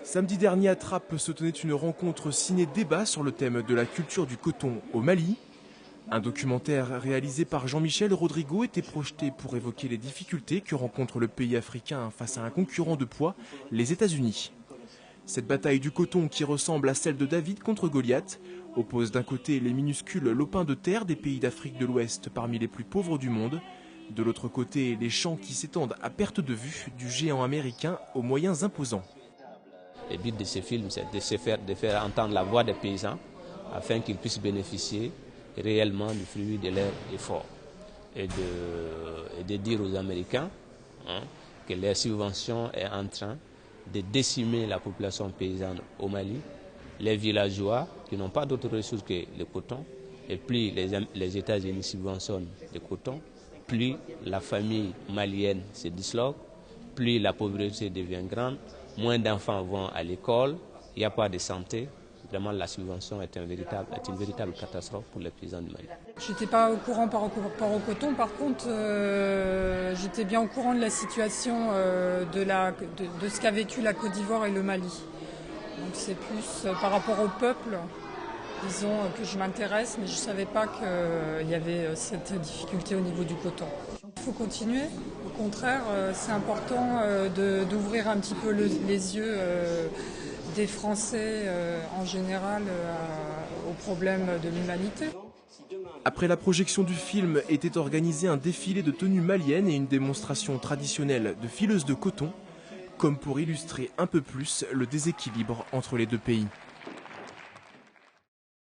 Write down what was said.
Samedi dernier à Trappes se tenait une rencontre ciné-débat sur le thème de la culture du coton au Mali. Un documentaire réalisé par Jean-Michel Rodrigo était projeté pour évoquer les difficultés que rencontre le pays africain face à un concurrent de poids, les États-Unis. Cette bataille du coton, qui ressemble à celle de David contre Goliath, oppose d'un côté les minuscules lopins de terre des pays d'Afrique de l'Ouest parmi les plus pauvres du monde, de l'autre côté les champs qui s'étendent à perte de vue du géant américain aux moyens imposants. Le but de ce film, c'est de faire entendre la voix des paysans afin qu'ils puissent bénéficier réellement du fruit de leurs efforts et de dire aux Américains que leur subvention est en train de décimer la population paysanne au Mali, les villageois qui n'ont pas d'autres ressources que le coton, et plus les États-Unis subventionnent le coton, plus la famille malienne se disloque, plus la pauvreté devient grande, moins d'enfants vont à l'école, il n'y a pas de santé. Vraiment, la subvention est une véritable catastrophe pour les paysans du Mali. Je n'étais pas au courant par rapport au coton, par contre, j'étais bien au courant de la situation de ce qu'a vécu la Côte d'Ivoire et le Mali. Donc c'est plus par rapport au peuple, disons, que je m'intéresse, mais je ne savais pas qu'il y avait cette difficulté au niveau du coton. Il faut continuer, au contraire, c'est important d'ouvrir un petit peu les yeux des Français en général aux problèmes de l'humanité. Après la projection du film, était organisé un défilé de tenues maliennes et une démonstration traditionnelle de fileuses de coton, comme pour illustrer un peu plus le déséquilibre entre les deux pays.